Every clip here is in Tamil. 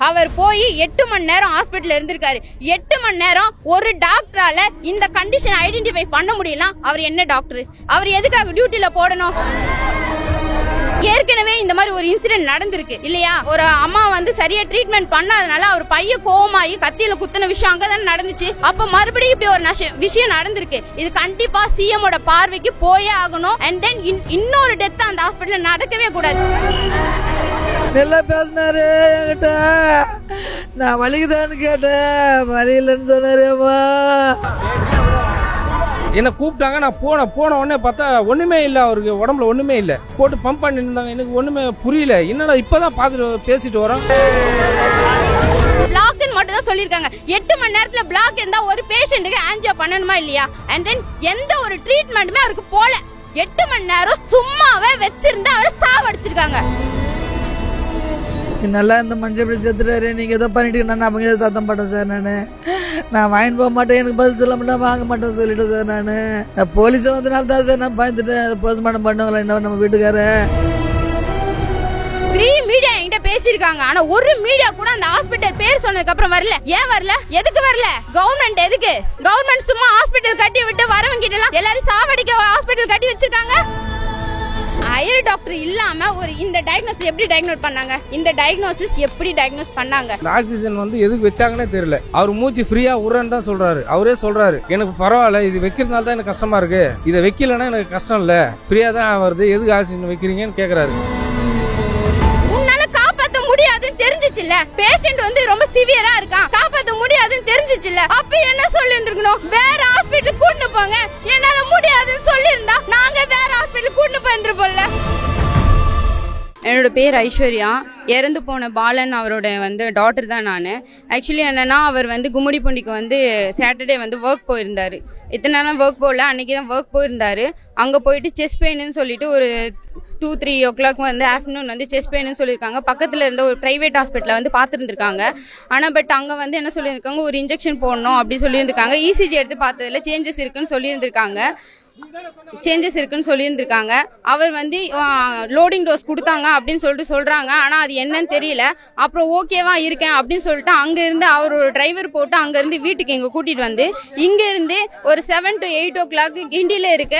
அவர் போய் 8 மணி நேரம் ஹாஸ்பிட்டல் இருந்திருக்காரு. 8 மணி நேரம் ஒரு டாக்டரால இந்த கண்டிஷன் ஐடென்டிஃபை பண்ண முடியல. அவர் என்ன டாக்டர்? அவர் எதுக்காக டியூட்டில போடணும்? ஏற்கனவே இந்த மாதிரி ஒரு இன்சிடென்ட் நடந்திருக்கு இல்லையா? ஒரு அம்மா வந்து சரியா ட்ரீட்மெண்ட் பண்ணாதனால அவர் பையன் கோவமாயி கத்தியில குத்துன விஷயம் அங்கதான் நடந்துச்சு. அப்ப மறுபடியும் இப்படி ஒரு விஷயம் நடந்திருக்கு. இது கண்டிப்பா சிஎம் ஓட பார்வைக்கு போயே ஆகணும். அண்ட் தென் இன்னொரு டெத் அந்த ஹாஸ்பிட்டல்ல நடக்கவே கூடாது. நல்லா பேசினாரு என்கிட்ட. நான் வலிக்குதான்னு கேட்டேன், வலி இல்லைன்னு சொன்னாரேம்மா. என்ன கூப்பிட்டாங்க, நான் போன உடனே பார்த்தா ஒண்ணுமே இல்ல, அவருக்கு உடம்புல ஒண்ணுமே இல்ல. போட்டு பம்ப் பண்ணி இருந்தாங்க. எனக்கு ஒண்ணுமே புரியல. என்னடா இப்பதான் பாத்துட்டு பேசிட்டு வரோம். பிளாக்னு மட்டும் தான் சொல்லிருக்காங்க. 8 மணி நேரத்துல பிளாக் இருந்தா ஒரு பேஷண்ட்டுக்கு ஆன்ஜியோ பண்ணணுமா இல்லையா? அண்ட் தென் எந்த ஒரு ட்ரீட்மெண்ட்டுமே அவருக்கு போல. 8 மணி நேரம் சும்மாவே வச்சிருந்தா அவரை சாவடிச்சிருக்காங்க. நல்லா இந்த மனுஷன் இப்படி செத்துட்டாரு, நீங்க எதோ பண்ணிட்டு நான் அவங்க சத்தம் போட்டேன் சார். நான் வாங்கிட்டு போக மாட்டேன், எனக்கு பதில் சொல்ல மாட்டேன், வாங்க மாட்டேன் சொல்லிட்டேன் சார். நான் போலீஸை வந்தனால தான் சார் நான் பயந்துட்டேன். போஸ்ட்மார்ட்டம் பண்ணுவாங்களா என்ன நம்ம வீட்டுக்கார. 3 மீடியா என்கிட்ட பேசிருக்காங்க. ஆனா ஒரு மீடியா கூட அந்த ஹாஸ்பிட்டல் பேர் சொன்னதுக்கு அப்புறம் வரல. ஏன் வரல? எதுக்கு வரல? கவர்மெண்ட் எதுக்கு? கவர்மெண்ட் சும்மா ஹாஸ்பிட்டல் கட்டி விட்டு வரவங்க கிட்ட எல்லாம் எல்லாரும் சாவடிக்க ஹாஸ்பிட்டல் கட்டி வச்சிருக்காங்க. ஹையர் டாக்டர் இல்லாம ஒரு இந்த டயக்னோசிஸ் எப்படி டயக்னோஸ் பண்ணாங்க? இந்த டயக்னோசிஸ் எப்படி டயக்னோஸ் பண்ணாங்க? ஆக்சிஜன் வந்து எதுக்கு வச்சாங்கன்னே தெரியல. அவர் மூச்சு ஃப்ரீயா உரன்னு தான் சொல்றாரு. அவரே சொல்றாரு, எனக்கு பரவாயில்ல, இது வைக்கிறதுனால தான் எனக்கு கஷ்டமா இருக்கு, இதை வைக்கலன்னா எனக்கு கஷ்டம் இல்ல, ஃப்ரீயா தான் வருது, எதுக்கு ஆக்சிஜன் வைக்கிறீங்கன்னு கேக்குறாரு. உன்னால காப்பாத்த முடியாதுன்னு தெரிஞ்சிச்சுல்ல, பேஷண்ட் வந்து ரொம்ப சிவியரா இருக்கான், காப்பாத்த முடியாதுன்னு தெரிஞ்சிச்சுல்ல, அப்ப என்ன சொல்லி இருந்திருக்கணும்? வேற ஹாஸ்பிட்டல் கூட்டிட்டு போங்க, என்னால முடியாதுன்னு சொல்லியிருந்தா நாங்க வேற ஹாஸ்பிட்டல் கூட்டிட்டு போயிருப்போம்ல. என்னோட பேர் ஐஸ்வர்யா. இறந்து போன பாலன் அவரோட வந்து டாட்டர் தான் நான். ஆக்சுவலி என்னன்னா, அவர் வந்து கும்மிடிப்பூண்டிக்கு வந்து சாட்டர்டே வந்து ஒர்க் போயிருந்தாரு. இத்தனை நேரம் ஒர்க் போகல, அன்னைக்கு தான் ஒர்க் போயிருந்தாரு. அங்கே போயிட்டு செஸ்ட் பெயின்னு சொல்லிட்டு ஒரு 2-3 o'clock வந்து ஆஃப்டர்நூன் வந்து செஸ்ட் பெயின்னு சொல்லியிருக்காங்க. பக்கத்தில் இருந்த ஒரு ப்ரைவேட் ஹாஸ்பிட்டலில் வந்து பார்த்துருந்துருக்காங்க. ஆனால் பட் அங்கே வந்து என்ன சொல்லியிருக்காங்க, ஒரு இன்ஜெக்ஷன் போடணும் அப்படி சொல்லியிருந்திருக்காங்க. இசிஜி எடுத்து பார்த்ததுல சேஞ்சஸ் இருக்குன்னு சொல்லியிருந்திருக்காங்க. அவர் வந்து லோடிங் டோஸ் கொடுத்தாங்க அப்படின்னு சொல்லிட்டு சொல்றாங்க. ஆனா அது என்னன்னு தெரியல. அப்புறம் ஓகேவா இருக்கேன் அப்படின்னு சொல்லிட்டு அங்க இருந்து அவர் ஒரு டிரைவர் போட்டு அங்க இருந்து வீட்டுக்கு எங்க கூட்டிட்டு வந்து இங்க இருந்து ஒரு 7 to 8 o'clock கிண்டியில இருக்க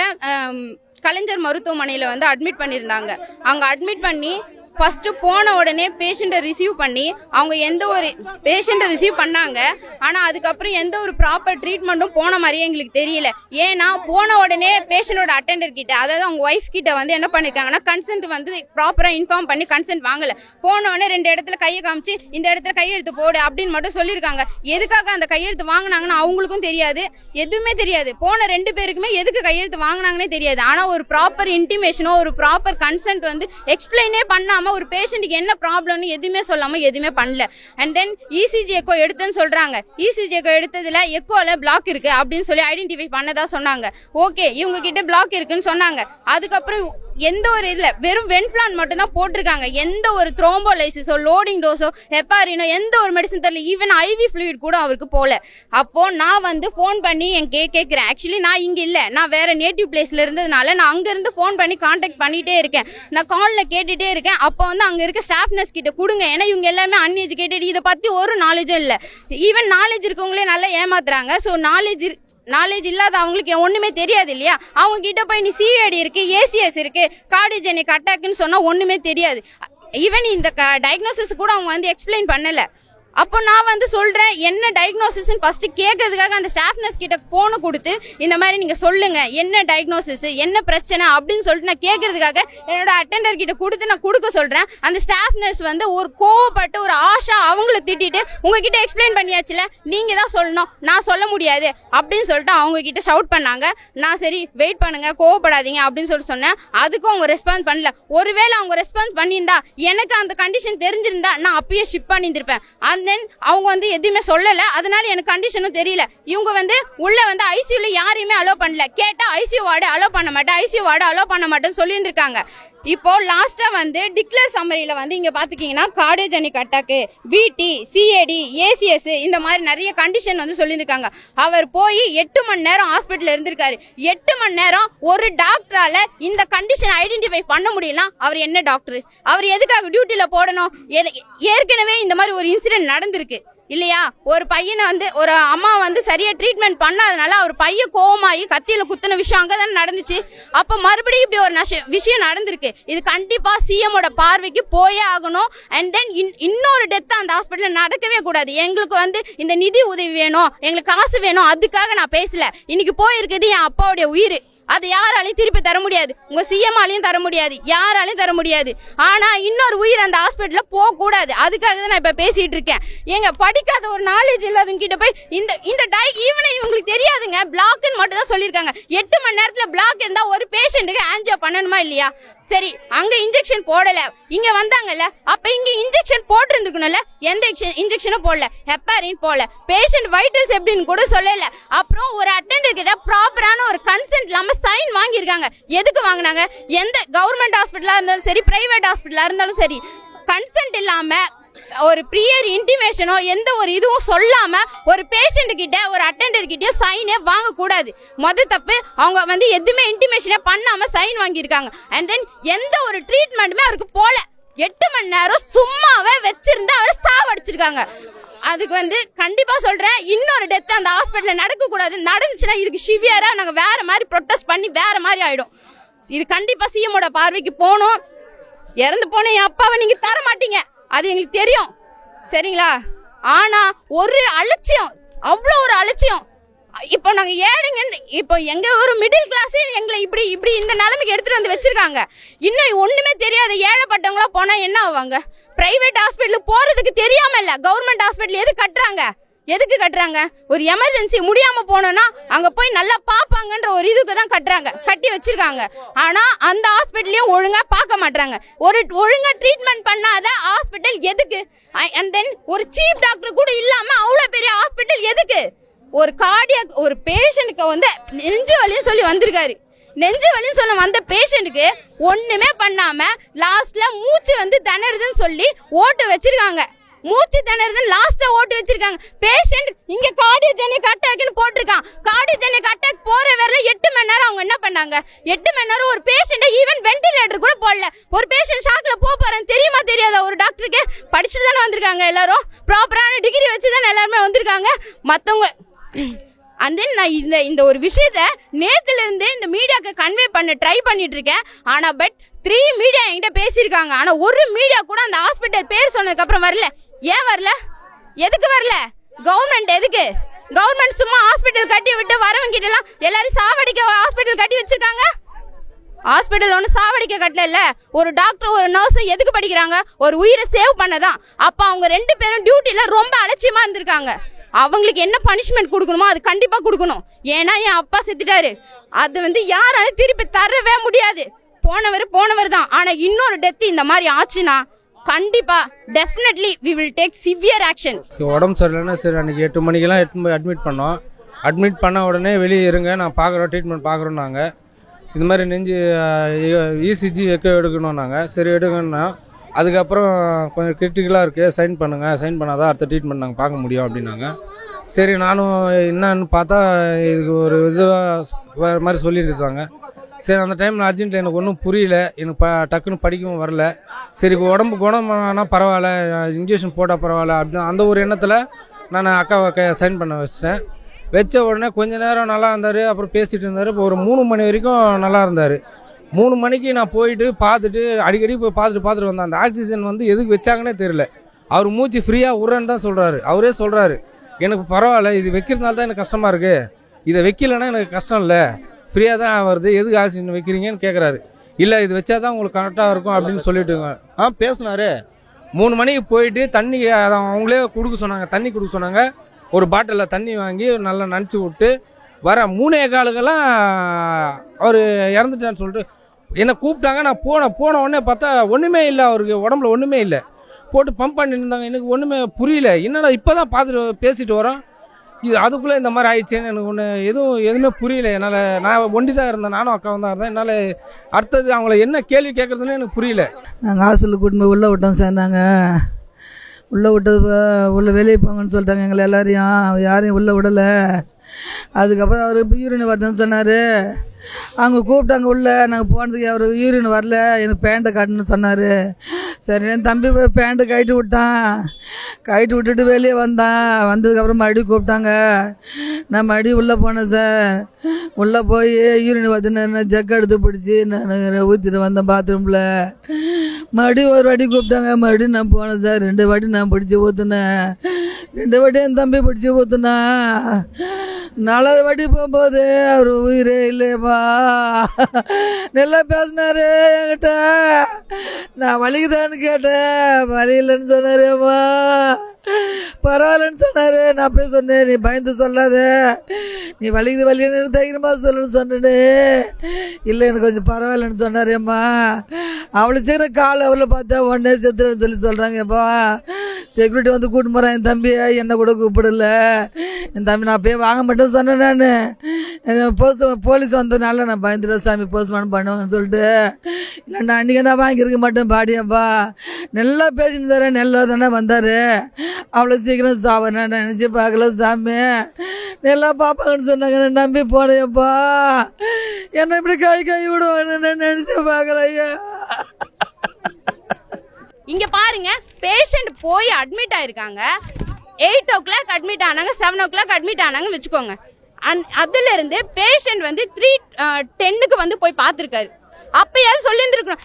கலைஞர் மருத்துவமனையில வந்து அட்மிட் பண்ணியிருந்தாங்க. அங்க அட்மிட் பண்ணி ஃபர்ஸ்ட் போன உடனே பேஷண்ட்டை ரிசீவ் பண்ணி அவங்க எந்த ஒரு பேஷண்ட்டை ரிசீவ் பண்ணாங்க. ஆனால் அதுக்கப்புறம் எந்த ஒரு ப்ராப்பர் ட்ரீட்மெண்ட்டும் போன மாதிரியே எங்களுக்கு தெரியல. ஏன்னா போன உடனே பேஷண்டோட அட்டெண்டர் கிட்ட, அதாவது அவங்க ஒய்ஃப் கிட்ட வந்து என்ன பண்ணிருக்காங்கன்னா, கன்சென்ட் வந்து ப்ராப்பராக இன்ஃபார்ம் பண்ணி கன்சென்ட் வாங்கல. போன உடனே 2 இடத்துல கையை காமிச்சு இந்த இடத்துல கையெழுத்து போடு அப்படின்னு மட்டும் சொல்லியிருக்காங்க. எதுக்காக அந்த கையெழுத்து வாங்கினாங்கன்னு அவங்களுக்கும் தெரியாது, எதுவுமே தெரியாது. போன 2 பேருக்குமே எதுக்கு கையெழுத்து வாங்கினாங்கன்னே தெரியாது. ஆனால் ஒரு ப்ராப்பர் இன்டிமேஷனோ ஒரு ப்ராப்பர் கன்சென்ட் வந்து எக்ஸ்பிளைனே பண்ணாம ஒரு பேஷண்ட்டுக்கு என்ன ப்ராப்ளம்னு எதுவுமே சொல்லாம எதுவுமே பண்ணல. அண்ட் தென் இசிஜி எக்கோ எடுத்துன்னு சொல்றாங்க. இசிஜி எக்கோ எடுத்ததுல எக்கோல பிளாக் இருக்கு அப்படின்னு சொல்லி ஐடென்டிஃபை பண்ணதா சொன்னாங்க. ஓகே, இவங்க கிட்ட பிளாக் இருக்குன்னு சொன்னாங்க. அதுக்கப்புறம் எந்த ஒரு இதுல வெறும் வென்ஃபிளான் மட்டும் தான் போட்டிருக்காங்க. எந்த ஒரு த்ரோம்போலைசிஸோ லோடிங் டோஸோ ஹெப்பாரினோ எந்த ஒரு மெடிசன் தெரியல. ஈவன் ஐவி ஃப்ளூயிட் கூட அவருக்கு போல. அப்போ நான் வந்து ஃபோன் பண்ணி கேட்கிறேன். ஆக்சுவலி நான் இங்க இல்ல, நான் வேற நேட்டிவ் பிளேஸ்ல இருந்ததுனால நான் அங்க இருந்து ஃபோன் பண்ணி கான்டாக்ட் பண்ணிட்டே இருக்கேன். நான் கால்ல கேட்டுட்டே இருக்கேன். அப்போ வந்து அங்க இருக்க ஸ்டாஃப் நர்ஸ் கிட்ட கொடுங்க, ஏன்னா இவங்க எல்லாமே அன்எஜுகேட்டட், இதை பத்தி ஒரு நாலேஜும் இல்ல. ஈவன் நாலேஜ் இருக்கவங்களே நல்லா ஏமாத்துறாங்க. ஸோ நாலேஜ் இல்லாத அவங்களுக்கு ஒண்ணுமே தெரியாது இல்லையா? அவங்க கிட்ட போய் நீ சிஐடி இருக்கு, ஏசிஎஸ் இருக்கு, கார்டியோஜெனிக் அட்டாக்னு சொன்னா ஒண்ணுமே தெரியாது. ஈவன் இந்த டயக்னோசிஸ் கூட அவங்க வந்து எக்ஸ்பிளைன் பண்ணல. அப்போ நான் வந்து சொல்றேன், என்ன டயக்னோசிஸ் ஃபர்ஸ்ட் கேட்கறதுக்காக அந்த ஸ்டாஃப் நர்ஸ் கிட்ட போனை கொடுத்து இந்த மாதிரி நீங்க சொல்லுங்க, என்ன டயக்னோசிஸ், என்ன பிரச்சனை அப்படின்னு சொல்லிட்டு நான் கேட்கறதுக்காக என்னோட அட்டெண்டர் கிட்ட கொடுத்து நான் கொடுக்க சொல்றேன். அந்த ஸ்டாஃப் நர்ஸ் வந்து ஒரு கோவப்பட்டு ஒரு ஆஷா அவங்கள திட்டிட்டு, உங்ககிட்ட எக்ஸ்பிளைன் பண்ணியாச்சுல, நீங்க தான் சொல்லணும், நான் சொல்ல முடியாது அப்படின்னு சொல்லிட்டு அவங்க கிட்ட ஷவுட் பண்ணாங்க. நான் சரி வெயிட் பண்ணுங்க, கோவப்படாதீங்க அப்படின்னு சொல்லிட்டு சொன்னேன். அதுக்கும் அவங்க ரெஸ்பான்ஸ் பண்ணல. ஒருவேளை அவங்க ரெஸ்பான்ஸ் பண்ணியிருந்தா எனக்கு அந்த கண்டிஷன் தெரிஞ்சிருந்தா நான் அப்பயே ஷிப் பண்ணியிருப்பேன். தென் அவங்க வந்து எதுவுமே சொல்லல, அதனால எனக்கு கண்டிஷனும் தெரியல. இவங்க வந்து உள்ள வந்து ஐசியூல யாரையுமே அலோ பண்ணல. கேட்டா ஐசியூ வார்டு அலோ பண்ண மாட்டேன், ஐசியூ வார்டு அலோ பண்ண மாட்டேன்னு சொல்லியிருந்திருக்காங்க. இப்போ லாஸ்டா வந்து டிக்ளேர் சம்மரியில வந்து இங்க பாத்துக்கீங்கன்னா கார்டியோஜெனிக் அட்டாக், பிடி, சிஏடி, ஏசிஎஸ் இந்த மாதிரி நிறைய கண்டிஷன் வந்து சொல்லியிருக்காங்க. அவர் போய் 8 மணி நேரம் ஹாஸ்பிட்டல் இருந்திருக்காரு. 8 மணி நேரம் ஒரு டாக்டரால இந்த கண்டிஷன் ஐடென்டிஃபை பண்ண முடியல. அவர் என்ன டாக்டர்? அவர் எதுக்காக டியூட்டில போடணும்? ஏற்கனவே இந்த மாதிரி ஒரு இன்சிடென்ட் நடந்திருக்கு இல்லையா? ஒரு பையனை வந்து ஒரு அம்மா வந்து சரியா ட்ரீட்மெண்ட் பண்ணாதனால அவர் பையன் கோவமாயி கத்தியில குத்துன விஷயம் அங்கதான் நடந்துச்சு. அப்ப மறுபடியும் இப்படி ஒரு விஷயம் நடந்திருக்கு. இது கண்டிப்பா சிஎமோட பார்வைக்கு போயே ஆகணும். அண்ட் தென் இன்னொரு டெத் அந்த ஹாஸ்பிட்டல் நடக்கவே கூடாது. எங்களுக்கு வந்து இந்த நிதி உதவி வேணும், எங்களுக்கு காசு வேணும், அதுக்காக நான் பேசல. இன்னைக்கு போயிருக்குது என் அப்பாவுடைய உயிர். அது யாராலையும் திருப்பி தர முடியாது. உங்க சிஎம்ஆலையும் தர முடியாது, யாராலையும் தர முடியாது. ஆனா இன்னொரு உயிர் அந்த ஹாஸ்பிட்டல்ல போக கூடாது. அதுக்காக தான் நான் இப்ப பேசிட்டு இருக்கேன். எங்க படிக்காத ஒரு நாலேஜ் இல்லாதவங்க கிட்ட போய் இந்த இவங்களுக்கு தெரியாதுங்க. பிளாக்னு மட்டும் தான் சொல்லியிருக்காங்க. 8 மணி நேரத்துல பிளாக் இருந்தா ஒரு பேஷண்ட்டுக்கு ஆன்ஜியோ பண்ணணுமா இல்லையா? சரி, அங்க இன்ஜெக்ஷன் போடல, இங்க வந்தாங்கல்ல, அப்ப இங்க இன்ஜெக்ஷன் போட்டிருந்துக்கணும்ல. எந்த இன்ஜெக்ஷனும் போடல, ஹெப்பாரின் போடல, பேஷண்ட் வைட்டல்ஸ் எப்படின்னு கூட சொல்லல. அப்புறம் ஒரு அட்டெண்டர் கிட்ட ப்ராப்பரான ஒரு கன்சென்ட் இல்லாம சைன் வாங்கியிருக்காங்க. எதுக்கு வாங்கினாங்க? எந்த கவர்மெண்ட் ஹாஸ்பிட்டலா இருந்தாலும் சரி, பிரைவேட் ஹாஸ்பிட்டலா இருந்தாலும் சரி, கன்சென்ட் இல்லாம ஒரு ப்ரியர் இன்டிமேஷனோ எந்த ஒரு இதுவும் சொல்லாம ஒரு பேஷண்ட் கிட்ட ஒரு அட்டெண்டர் கிட்ட சைனே வாங்க கூடாது. மொத தப்பு. அவங்க வந்து எதுவுமே இன்டிமேஷனே பண்ணாம சைன் வாங்கியிருக்காங்க. அண்ட் தென் எந்த ஒரு ட்ரீட்மெண்ட்டுமே அவருக்கு போல. 8 மணி நேரம் சும்மாவே வச்சிருந்து அவரை சாவடிச்சிருக்காங்க. அதுக்கு வந்து கண்டிப்பா சொல்றேன், இன்னொரு டெத் அந்த ஹாஸ்பிட்டல்ல நடக்க கூடாது. நடந்துச்சுன்னா இதுக்கு சிவியரா நாங்க வேற மாதிரி ப்ரொட்டஸ்ட் பண்ணி வேற மாதிரி ஆயிடும். இது கண்டிப்பா சிஎமோட பார்வைக்கு போகணும். இறந்து போன என் அப்பாவை நீங்க தர மாட்டீங்க, அது எங்களுக்கு தெரியும், சரிங்களா? ஆனா ஒரு அலட்சியம், அவ்வளோ ஒரு அலட்சியம். இப்போ நாங்க ஏழைங்க, இப்போ எங்க ஒரு மிடில் கிளாஸ் எங்களை இப்படி இந்த நிலைமைக்கு எடுத்துட்டு வந்து வச்சிருக்காங்க. இன்னும் ஒண்ணுமே தெரியாது ஏழைப்பட்டவங்களா போனா என்ன ஆவாங்க? பிரைவேட் ஹாஸ்பிட்டல் போறதுக்கு தெரியாம இல்ல, கவர்மெண்ட் ஹாஸ்பிட்டல் எதுக்கு கட்டுறாங்க? ஒரு எமர்ஜென்சி முடியாம போனோம்னா அங்க போய் நல்லா பாப்பாங்கன்ற ஒரு இதுக்கு தான் கட்டி வச்சிருக்காங்க. ஆனா அந்த ஹாஸ்பிட்டலையும் ஒழுங்கா பார்க்க மாட்டாங்க. ஒழுங்கா ட்ரீட்மெண்ட் பண்ணாத ஹாஸ்பிட்டல் எதுக்கு? அண்ட் தென் ஒரு சீஃப் டாக்டர் கூட இல்லாம அவ்வளவு பெரிய ஹாஸ்பிட்டல் எதுக்கு? ஒரு பேஷண்ட்க்கு வந்து நெஞ்சு வலின்னு சொல்லி வந்திருக்காரு. நெஞ்சு வலின்னு சொல்ல வந்த பேஷண்ட்டுக்கு ஒண்ணுமே பண்ணாம லாஸ்ட்ல மூச்சு வந்து திணறுதுன்னு சொல்லி ஓட்டு வச்சிருக்காங்க. மூச்சு திணறுதுன்னு லாஸ்டா ஓட்டு வச்சிருக்காங்க. பேஷண்ட் இங்க கார்டியோஜெனிக் அட்டாக்னு போட்டிருக்கான். கார்டியோஜெனிக் அட்டாக் போற வரல 8 மணி நேரம் அவங்க என்ன பண்ணாங்க? 8 மணி நேரம் ஒரு பேஷண்ட ஈவன் வென்டிலேட்டர் கூட போடல. ஒரு பேஷண்ட் ஷாக்ல போறான்னு தெரியுமா தெரியாதா? ஒரு டாக்டருக்கு படிச்சு தானே வந்திருக்காங்க எல்லாரும், ப்ராப்பரான டிகிரி வச்சு தானே எல்லாருமே வந்திருக்காங்க. மத்தவங்க அண்ட் தென் நான் இந்த ஒரு விஷயத்த நேத்துல இருந்து இந்த மீடியாக்கு கன்வே பண்ண ட்ரை பண்ணிட்டு இருக்கேன். ஆனா பட் 3 மீடியா என்கிட்ட பேசியிருக்காங்க. ஆனா ஒரு மீடியா கூட அந்த ஹாஸ்பிட்டல் பேர் சொன்னதுக்கு அப்புறம் வரல. ஏன் வரல? எதுக்கு வரல? கவர்மெண்ட் எதுக்கு? கவர்மெண்ட் சும்மா ஹாஸ்பிட்டல் கட்டி விட்டு வரவங்க கிட்ட எல்லாம் எல்லாரும் சாவடிக்க ஹாஸ்பிட்டல் கட்டி வச்சிருக்காங்க. ஹாஸ்பிட்டல் ஒன்று சாவடிக்க கட்டல. ஒரு டாக்டர் ஒரு நர்ஸ் எதுக்கு படிக்கிறாங்க? ஒரு உயிரை சேவ் பண்ணதான். அப்ப அவங்க 2 பேரும் டியூட்டில ரொம்ப அலட்சியமா இருந்திருக்காங்க. அவங்களுக்கு என்ன பனிஷ்மெண்ட் கொடுக்கணுமோ அது கண்டிப்பா கொடுக்கணும். ஏன்னா என் அப்பா செத்துட்டாரு, அது வந்து யாராலும் திருப்பி தரவே முடியாது. போனவர் தான். ஆனா இன்னொரு டெத் இந்த மாதிரி ஆச்சுன்னா கண்டிப்பா definitely we will take severe action. உடம்பு சரியில்லைன்னா சரி, அன்றைக்கி 8 மணிக்கெல்லாம் எடுத்து போய் அட்மிட் பண்ணோம். அட்மிட் பண்ண உடனே வெளியே இருங்க, நான் பார்க்குறோம், ட்ரீட்மெண்ட் பார்க்குறோம். நாங்கள் இது மாதிரி நெஞ்சு இசிஜி எக்கோ எடுக்கணும். நாங்கள் சரி எடுக்கணும்னா அதுக்கப்புறம் கொஞ்சம் கிரிட்டிக்கலாக இருக்குது, சைன் பண்ணுங்கள், சைன் பண்ணாதான் அடுத்த ட்ரீட்மெண்ட் நாங்கள் பார்க்க முடியும் அப்படின்னாங்க. சரி, நானும் என்னன்னு பார்த்தா இதுக்கு ஒரு இதுவாக வேறு மாதிரி சொல்லிட்டு இருந்தாங்க. சரி, அந்த டைமில் அர்ஜென்ட்டில் எனக்கு ஒன்றும் புரியல, எனக்கு டக்குன்னு படிக்கவும் வரல. சரி, இப்போ உடம்பு குணமானா பரவாயில்ல, இன்ஜெக்ஷன் போட்டால் பரவாயில்ல அப்படின்னு அந்த ஒரு எண்ணத்தில் நான் அக்காவை சைன் பண்ண வச்ச உடனே கொஞ்ச நேரம் நல்லா இருந்தார். அப்புறம் பேசிகிட்டு இருந்தார். இப்போ ஒரு 3 மணி வரைக்கும் நல்லா இருந்தார். 3 மணிக்கு நான் போயிட்டு பார்த்துட்டு அடிக்கடி போய் பார்த்துட்டு வந்தேன். அந்த ஆக்சிஜன் வந்து எதுக்கு வச்சாங்கன்னே தெரியல. அவர் மூச்சு ஃப்ரீயாக விட்றேன்னு தான் சொல்கிறாரு. அவரே சொல்கிறாரு, எனக்கு பரவாயில்ல, இது வைக்கிறதுனால தான் எனக்கு கஷ்டமாக இருக்குது, இதை வைக்கலைன்னா எனக்கு கஷ்டம் இல்லை, ஃப்ரீயாக தான் வருது, எதுக்கு ஆக்சிஜன் வைக்கிறீங்கன்னு கேட்குறாரு. இல்லை, இது வச்சா தான் உங்களுக்கு கரெக்டாக இருக்கும் அப்படின்னு சொல்லிட்டுங்க பேசினாரு. 3 மணிக்கு போயிட்டு தண்ணி அவங்களே கொடுக்க சொன்னாங்க, தண்ணி கொடுக்க சொன்னாங்க. ஒரு பாட்டிலில் தண்ணி வாங்கி நல்லா நினச்சி விட்டு வர 3:15 அவர் இறந்துட்டான்னு சொல்லிட்டு என்னை கூப்பிட்டாங்க. நான் போன உடனே பார்த்தா ஒன்றுமே இல்லை, அவருக்கு உடம்புல ஒன்றுமே இல்லை. போட்டு பம்ப் பண்ணிட்டு இருந்தாங்க. எனக்கு ஒன்றுமே புரியல, என்னடா இப்போ தான் பார்த்துட்டு பேசிட்டு வரோம், இது அதுக்குள்ளே இந்த மாதிரி ஆயிடுச்சேன்னு எனக்கு ஒன்று எதுவுமே புரியல. என்னால் நான் ஒண்டி தான் இருந்தேன், நானும் அக்காவும் தான் இருந்தேன். என்னால் அடுத்தது அவங்கள என்ன கேள்வி கேட்குறதுன்னு எனக்கு புரியல. நாங்கள் ஹாஸ்பிட்டலுக்கு கூட்டின்னு போய் உள்ளே விட்டோம் சார். நாங்கள் உள்ளே விட்டது உள்ளே வெளியே போங்கன்னு சொல்லிட்டாங்க எங்களை எல்லாரையும், யாரையும் உள்ளே விடலை. அதுக்கப்புறம் அவர் யூரின் வருதுன்னு சொன்னார். அவங்க கூப்பிட்டாங்க உள்ளே. நாங்கள் போனதுக்கு அவர் யூரின் வரல, எனக்கு பேண்ட்டை காட்டுன்னு சொன்னார். சரி என் தம்பி போய் பேண்ட்டை கழட்டி விட்டான். கழட்டி விட்டுட்டு வெளியே வந்ததுக்கப்புறம் மறுபடியும் கூப்பிட்டாங்க. நான் மறுபடியும் உள்ளே போனேன் சார். உள்ளே போய் யூரின் வருதுன்னு ஜக் எடுத்து பிடிச்சி நான் ஊற்றிட்டு வந்தேன் பாத்ரூமில். மறுபடியும் ஒரு வாட்டி கூப்பிட்டாங்க. மறுபடியும் நான் போனேன் சார். 2 வாட்டி நான் பிடிச்சி ஊற்றுனேன். 2 வாட்டி என் தம்பி பிடிச்சி ஊற்றுனா. 4வது வாட்டி போகும்போது அவர் உயிரே இல்லையப்பா. நல்லா பேசினாரு என்கிட்ட. நான் வலிக்குதான்னு கேட்டேன், வலி இல்லைன்னு சொன்னாரேம்மா. பரவாயில்லன்னு சொன்னார். நான் போய் சொன்னேன், நீ பயந்து சொல்லாத, நீ வலின்னு தைரியமாக சொல்லுன்னு சொன்னேன்னு. இல்லை எனக்கு கொஞ்சம் பரவாயில்லன்னு சொன்னாரேம்மா. அவ்வளோ சீக்கிரம் கால் அவரில் பார்த்தா உடனே செத்துறேன்னு சொல்லி சொல்கிறாங்கப்பா. செக்யூரிட்டி வந்து கூட்டின்னு போகிறான் என் தம்பியை, என்னை கூட கூப்பிடல. என் தம்பி நான் போய் வாங்க மாட்டேன்னு சொன்னேன். நான் போலீஸ் வந்ததுனால நான் பயந்துட்டேன் சாமி, போஸ்ட்மார்ட்டம் பண்ணுவாங்கன்னு சொல்லிட்டு. இல்லைண்ணா அன்றைக்கி நான் வாங்கியிருக்க மாட்டேன் பாடியாப்பா. நல்லா பேசின்னு தரேன், நல்லா தானே வந்தார். அவ்வளோ சீக்கிரம் சாவ நான் நினச்சி பார்க்கல சாமி. நல்லா பார்ப்பாங்கன்னு சொன்னாங்க, நான் நம்பி போனேன்ப்பா. என்னை இப்படி கை விடுவாங்கன்னு நான் நினச்சி பார்க்கல ஐயா. இங்க பாருங்க, பேஷண்ட் போய் அட்மிட் ஆயிருக்காங்க. 8 o'clock அட்மிட் ஆனாங்க, 7 o'clock அட்மிட் ஆனாங்க வச்சுக்கோங்க. அதுல இருந்து பேஷண்ட் வந்து 3:10 வந்து போய் பார்த்துருக்காரு. அப்பயாவது சொல்லியிருந்துருக்கணும்.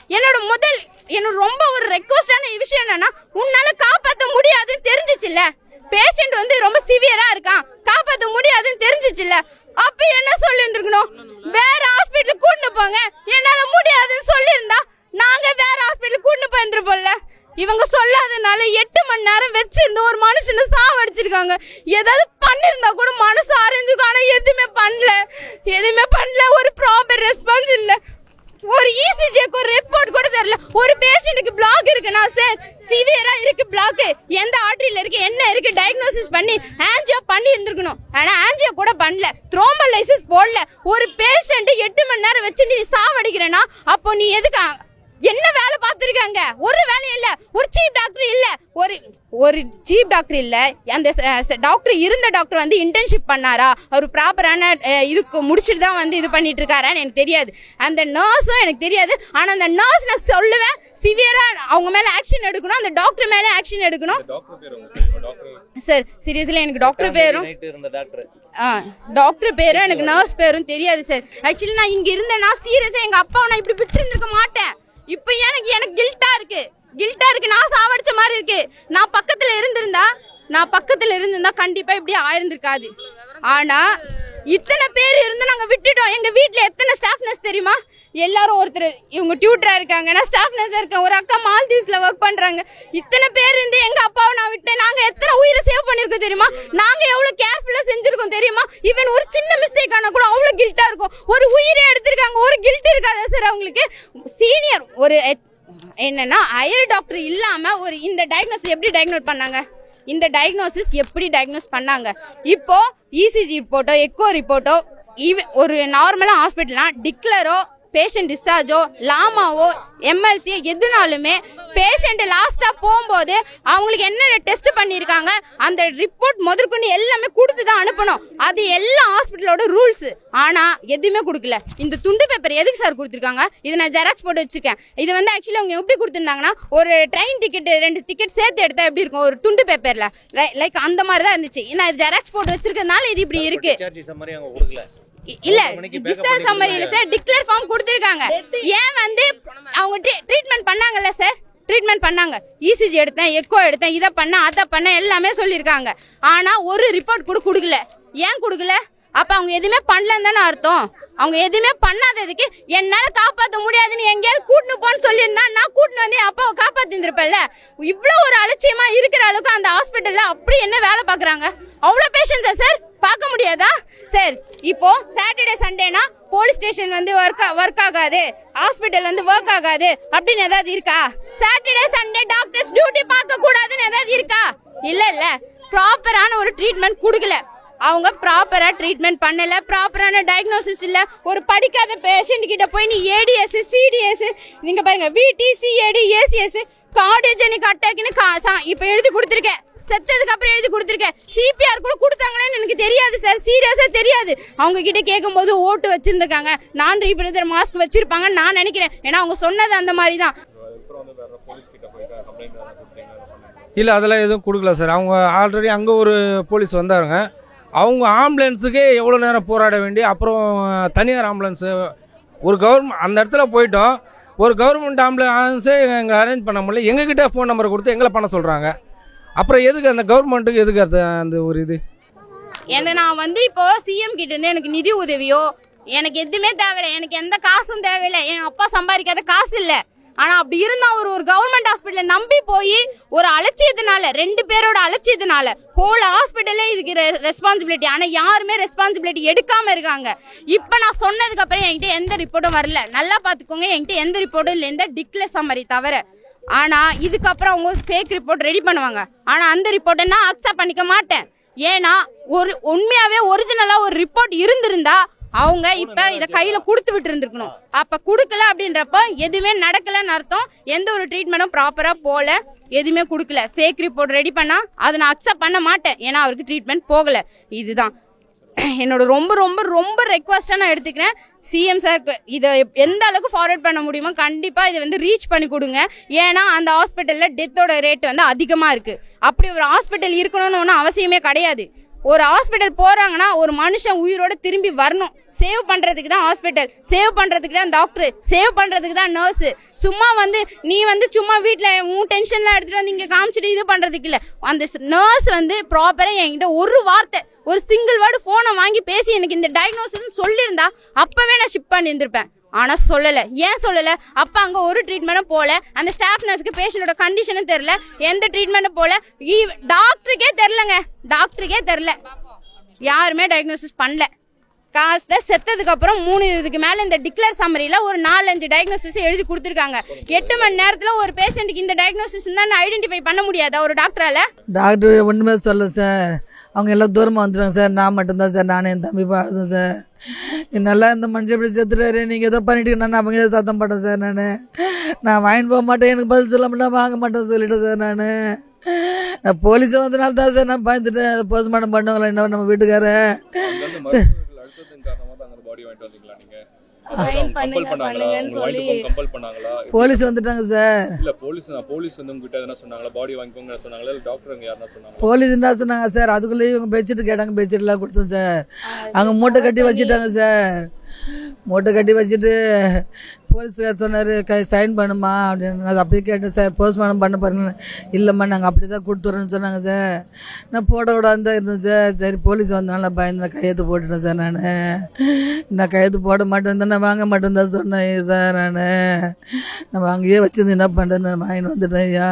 என்னோட ரொம்ப ஒரு ரெக்வஸ்டான விஷயம் என்னன்னா, உன்னால காப்பாற்ற முடியாதுன்னு தெரிஞ்சிச்சுல்ல, பேஷண்ட் வந்து ரொம்ப சிவியரா இருக்கான், காப்பாற்ற முடியாதுன்னு தெரிஞ்சிச்சுல்ல, அப்ப என்ன சொல்லியிருந்துருக்கணும், வேற ஹாஸ்பிட்டலுக்கு கூட்டிட்டு போங்க, என்னால முடியாதுன்னு சொல்லியிருந்தா நாங்க வேற ஹாஸ்பிட்டலுக்கு கூட்டிட்டு போயிருந்துருப்போம்ல. இவங்க சொல்லாதனால 8 மணி நேரம் வச்சிருந்து ஒரு மனுஷனை சாவடிச்சிருக்காங்க. ஏதாவது பண்ணிருந்தா கூட மனசு அறிஞ்சுக்கும். ஆனா எதுவுமே பண்ணல. ஒரு ப்ராப்பர் ரெஸ்பான்ஸ் இல்ல. ஒரு இசிஜிக்கு ஒரு ரிப்போர்ட் கூட தெரியல. ஒரு பேஷண்ட்டுக்கு பிளாக் இருக்குன்னா சார் சிவியரா இருக்கு பிளாக், எந்த ஆர்டரியில இருக்கு, என்ன இருக்கு, டயக்னோசிஸ் பண்ணி ஆஞ்சியோ பண்ணி இருந்திருக்கணும். ஆனா ஆஞ்சியோ கூட பண்ணல, த்ரோம்பலைசிஸ் போடல. ஒரு பேஷண்ட் 8 மணி நேரம் வச்சு நீ சாவடிக்கிறேன்னா அப்போ நீ எதுக்கு என்ன வேலை பார்த்துருக்காங்க? ஒரு வேலையும் இல்ல. ஒரு சீப் டாக்டர் இல்ல. ஒரு சீப் டாக்டர் இல்ல. அந்த டாக்டர் இருந்த டாக்டர் வந்து இன்டர்ன்ஷிப் பண்ணாரா, அவர் ப்ராப்பரான இதுக்கு முடிச்சுட்டு தான் வந்து இது பண்ணிட்டு இருக்காரான்னு எனக்கு தெரியாது. அந்த நர்ஸும் எனக்கு தெரியாது. ஆனா அந்த நர்ஸ் நான் சொல்லுவேன், சிவியரா அவங்க மேல ஆக்ஷன் எடுக்கணும், அந்த டாக்டர் மேல ஆக்ஷன் எடுக்கணும். சார் சீரியஸ்லி எனக்கு டாக்டர் பேரும் எனக்கு நர்ஸ் பேரும் தெரியாது சார். ஆக்சுவலி நான் இங்க இருந்தேன்னா சீரியஸா எங்க அப்பாவை நான் இப்படி விட்டு இருந்திருக்க மாட்டேன். இப்ப எனக்கு கில்ட்டா இருக்கு. நான் சாவடிச்ச மாதிரி இருக்கு. நான் பக்கத்துல இருந்திருந்தா கண்டிப்பா இப்படி ஆயிருந்திருக்காது. ஆனா இத்தனை பேர் இருந்து நாங்க விட்டுட்டோம். எங்க வீட்டுல எத்தனை ஸ்டாஃப் நர்ஸ் தெரியுமா? எல்லாரும் ஒருத்தர் இவங்க டியூட்டரா இருக்காங்க, நான் ஸ்டாஃப் நர்ஸா இருக்கேன், ஒரு அக்கா மால்தீவ்ஸ்ல ஒர்க் பண்றாங்க. இத்தனை பேர் இருந்து எங்க அப்பாவை நான் விட்டேன். நாங்க எத்தனை உயிரை சேவ் பண்ணிருக்கோம் தெரியுமா? நாங்க எவ்வளவு கேர்ஃபுல்லா செஞ்சிருக்கோம் தெரியுமா? ஈவன் ஒரு சின்ன மிஸ்டேக் ஆனா கூட அவ்வளவு கில்ட்டா இருக்கும். ஒரு உயிரை எடுத்திருக்காங்க, ஒரு கில்ட் இருக்காதா சார் அவங்களுக்கு? சீனியர் ஒரு என்னன்னா ஹையர் டாக்டர் இல்லாம ஒரு இந்த டயக்னோசிஸ் எப்படி டயக்னோஸ் பண்ணாங்க? இப்போ இசிஜி ரிப்போர்ட்டோ எக்கோ ரிப்போர்ட்டோ ஒரு நார்மலா ஹாஸ்பிட்டல்னா டிக்ளரோ பேஷண்ட் டிஸ்சார்ஜோ லாமாவோ எம்எல்சி எதுனாலுமே பேஷண்ட் லாஸ்டா போகும்போது அவங்களுக்கு என்னென்ன டெஸ்ட் பண்ணியிருக்காங்க அந்த ரிப்போர்ட் முதற்கொண்டு எல்லாமே கொடுத்து தான் அனுப்பணும். அது எல்லா ஹாஸ்பிட்டலோட ரூல்ஸ். ஆனா எதுவுமே கொடுக்கல. இந்த துண்டு பேப்பர் எதுக்கு சார் கொடுத்துருக்காங்க? இதை நான் ஜெராக்ஸ் போட்டு வச்சிருக்கேன். இது வந்து ஆக்சுவலி அவங்க எப்படி கொடுத்துருந்தாங்கன்னா, ஒரு ட்ரெயின் டிக்கெட் 2 டிக்கெட் சேர்த்து எடுத்தா எப்படி இருக்கும் ஒரு துண்டு பேப்பர்ல, லைக் அந்த மாதிரி தான் இருந்துச்சு. நான் ஜெராக்ஸ் போட்டு வச்சிருக்கனால இது இப்படி இருக்கு. இல்ல டிஸ்சார்ஜ் சம்மரி இல்ல சார், டிக்ளேர் ஃபார்ம் கொடுத்திருக்காங்க. ஏன் வந்து அவங்க ட்ரீட்மெண்ட் பண்ணாங்கல்ல சார், ட்ரீட்மெண்ட் பண்ணாங்க. இசிஜி எடுத்தேன், எக்கோ எடுத்தேன், இதை பண்ண அதை பண்ண எல்லாமே சொல்லியிருக்காங்க. ஆனா ஒரு ரிப்போர்ட் கூட கொடுக்கல. ஏன் கொடுக்கல? அப்ப அவங்க எதுவுமே பண்ணலன்னு தானே அர்த்தம். அவங்க எதுவுமே பண்ணாததுக்கு என்னால காப்பாற்ற முடியாதுன்னு எங்கேயாவது கூட்டின்னு போன்னு சொல்லியிருந்தா நான் கூட்டின்னு வந்து அப்பாவை காப்பாத்திருப்பேன்ல. இவ்வளவு ஒரு அலட்சியமா இருக்கிற அளவுக்கு அந்த ஹாஸ்பிட்டல்ல அப்படி என்ன வேலை பாக்குறாங்க? அவ்வளவு பேஷன்ஸா சார் பார்க்க முடியாதா சார்? இப்போ சாட்டர்டே சண்டேனா போலீஸ் ஸ்டேஷன் வந்து ஒர்க் ஆகாது, ஹாஸ்பிட்டல் வந்து ஒர்க் ஆகாது அப்படின்னு ஏதாவது இருக்கா? சாட்டர்டே சண்டே டாக்டர்ஸ் டியூட்டி பார்க்க கூடாதுன்னு ஏதாவது இருக்கா? இல்ல ப்ராப்பரான ஒரு ட்ரீட்மெண்ட் கொடுக்கல. அவங்க ப்ராப்பரா ட்ரீட்மெண்ட் பண்ணல, ப்ராப்பரான டயக்னோசிஸ் இல்ல. ஒரு படிக்காத பேஷண்ட் கிட்ட போய் நீ ஏடிஎஸ் சிடிஎஸ் நீங்க பாருங்க விடி சிஏடி ஏசிஎஸ் கார்டியோஜெனிக் அட்டாக்னு இப்ப எழுதி கொடுத்துருக்கேன், செத்ததுக்கு அப்புறம் எழுதி கொடுத்துருக்கேன். சிபிஆர் கூட கொடுத்தாங்களேன்னு எனக்கு தெரியாது சார், சீரியஸா தெரியாது. அவங்க கிட்ட கேட்கும் போது ஓட்டு வச்சிருந்திருக்காங்க, நான் ரீப்ரதர் மாஸ்க் வச்சிருப்பாங்க நான் நினைக்கிறேன். ஏன்னா அவங்க சொன்னது அந்த மாதிரி தான். இல்லை அதெல்லாம் எதுவும் கொடுக்கல சார். அவங்க ஆல்ரெடி அங்கே ஒரு போலீஸ் வந்தாருங்க. அவங்க ஆம்புலன்ஸுக்கே எவ்வளோ நேரம் போராட வேண்டி, அப்புறம் தனியார் ஆம்புலன்ஸு ஒரு கவர்மெண்ட் அந்த இடத்துல போயிட்டோம். ஒரு கவர்மெண்ட் ஆம்புலன்ஸே எங்களை அரேஞ்ச் பண்ண முடியல. எங்ககிட்ட ஃபோன் நம்பரை கொடுத்து எங்களை பண்ண சொல்கிறாங்க. அப்புறம் எதுக்கு அந்த கவர்மெண்ட்டுக்கு எதுக்கு அந்த ஒரு இது? என்ன நான் வந்து இப்போ சிஎம் கிட்ட இருந்து எனக்கு நிதி உதவியோ எனக்கு எதுவுமே தேவையில்லை, எனக்கு எந்த காசும் தேவையில்லை. என் அப்பா சம்பாதிக்காத காசு இல்லை. ஆனா அப்படி இருந்தா ஒரு கவர்மெண்ட் ஹாஸ்பிட்டல நம்பி போய் ஒரு அலட்சியத்தினால 2 பேரோட அலட்சியத்தினால ஹோல் ஹாஸ்பிட்டலே இதுக்கு ரெஸ்பான்சிபிலிட்டி. ஆனா யாருமே ரெஸ்பான்சிபிலிட்டி எடுக்காம இருக்காங்க. இப்ப நான் சொன்னதுக்கு அப்புறம் என்கிட்ட எந்த ரிப்போர்ட்டும் வரல. நல்லா பாத்துக்கோங்க, என்கிட்ட எந்த ரிப்போர்ட்டும் இல்லை, எந்த டிக்ளேர் சம்மரி தவிர. ஆனா இதுக்கப்புறம் அவங்க ஃபேக் ரிப்போர்ட் ரெடி பண்ணுவாங்க. ஆனா அந்த ரிப்போர்ட்டை நான் அக்செப்ட் பண்ணிக்க மாட்டேன். ஏன்னா ஒரு உண்மையாவே ஒரிஜினலா ஒரு ரிப்போர்ட் இருந்திருந்தா அவங்க இப்ப இத கையில கொடுத்து விட்டு இருந்திருக்கணும். அப்ப கொடுக்கல அப்படின்றப்ப எதுவுமே நடக்கலன்னு அர்த்தம். எந்த ஒரு ட்ரீட்மெண்ட்டும் ப்ராப்பரா போல, எதுவுமே கொடுக்கல. ஃபேக் ரிப்போர்ட் ரெடி பண்ணா அதை நான் அக்செப்ட் பண்ண மாட்டேன். ஏன்னா அவருக்கு ட்ரீட்மெண்ட் போகல. இதுதான் என்னோட ரொம்ப ரொம்ப ரொம்ப ரெக்வஸ்டா நான் எடுத்துக்கிறேன். சிஎம் சார் இதை எந்த அளவுக்கு ஃபார்வர்ட் பண்ண முடியுமோ கண்டிப்பா இதை வந்து ரீச் பண்ணி கொடுங்க. ஏன்னா அந்த ஹாஸ்பிட்டல்ல டெத்தோட ரேட் வந்து அதிகமா இருக்கு. அப்படி ஒரு ஹாஸ்பிட்டல் இருக்கணும்னு ஒன்றும் அவசியமே கிடையாது. ஒரு ஹாஸ்பிட்டல் போறாங்கன்னா ஒரு மனுஷன் உயிரோட திரும்பி வரணும். சேவ் பண்றதுக்கு தான் ஹாஸ்பிட்டல், சேவ் பண்றதுக்கு தான் டாக்டர், சேவ் பண்றதுக்கு தான் நர்ஸ். சும்மா வந்து நீ வந்து சும்மா வீட்டுல உன் டென்ஷன்லாம் எடுத்துட்டு வந்து இங்க காமிச்சிட்டு இது பண்றதுக்கு இல்ல. அந்த நர்ஸ் வந்து ப்ராப்பரா என்கிட்ட ஒரு வார்த்தை, ஒரு சிங்கிள் வேர்டு போனை வாங்கி பேசி எனக்கு இந்த டயக்னோசிஸ் சொல்லியிருந்தா அப்பவே நான் ஷிப் பண்ணி இருந்திருப்பேன். ஆனா சொல்லல. ஏன் சொல்லல? அப்ப அங்க ஒரு ட்ரீட்மெண்ட்டும் போல, அந்த ஸ்டாஃப் நர்ஸ்க்கு பேஷண்டோட கண்டிஷனும் தெரியல, எந்த ட்ரீட்மெண்ட்டும் போல, டாக்டருக்கே தெரியலங்க, டாக்டருக்கே தெரியல, யாருமே டயக்னோசிஸ் பண்ணல. காசுல செத்ததுக்கு அப்புறம் 3 இதுக்கு மேல இந்த டிக்ளேர் சம்மரியில ஒரு 4-5 டயக்னோசிஸ் எழுதி கொடுத்துருக்காங்க. 8 மணி நேரத்துல ஒரு பேஷண்ட்டுக்கு இந்த டயக்னோசிஸ் தான் ஐடென்டிஃபை பண்ண முடியாதா ஒரு டாக்டரால? டாக்டர் ஒன்றுமே சொல்ல சார். அவங்க எல்லாம் தூரமாக வந்துட்டாங்க சார். நான் மட்டும்தான் சார், நானே என் தம்பி பாடுதேன் சார். நல்லா இந்த மனுஷன் இப்படி செத்துட்டாரு, நீங்கள் எதோ பண்ணிட்டு நான் அவங்க எதாவது சத்தம் போட்டேன் சார். நான் வாங்கிட்டு போக மாட்டேன், எனக்கு பதில் சொல்ல மாட்டேன், வாங்க மாட்டேன் சொல்லிட்டேன் சார். நான் போலீஸை வந்தனால தான் சார் நான் பயந்துட்டேன். போஸ்ட்மார்ட்டம் பண்ணுவாங்களா என்ன நம்ம வீட்டுக்கார சார். போலீஸ் வந்துட்டாங்க சார். போலீஸ் என்ன சொன்னாங்க சார், அதுக்குள்ளேயே இவங்க பெட்ஷீட் கேட்டாங்க, பெட்ஷீட்லாம் கொடுத்தோம் சார். அங்கே மூட்டை கட்டி வச்சுட்டாங்க சார். மூட்டை கட்டி வச்சுட்டு போலீஸ்கார் சொன்னார் சைன் பண்ணுமா அப்படின்னு. நான் அப்படியே கேட்டேன் சார், போஸ்ட்மார்ட்டம் பண்ண பாருங்க. இல்லைம்மா நாங்கள் அப்படி தான் கொடுத்துட்றோன்னு சொன்னாங்க சார். நான் போட விடாம தான் இருந்தேன் சார். சரி போலீஸ் வந்தனால பயந்து நான் கையெழுத்து போட்டுட்டேன் சார். நான் கையெழுத்து போட மாட்டேன் தான், நான் வாங்க மாட்டேன் தான் சொன்னேன் சார். நம்ம அங்கேயே வச்சிருந்து என்ன பண்ணுறேன்னு நான் வாங்கிட்டு வந்துட்டேன் ஐயா.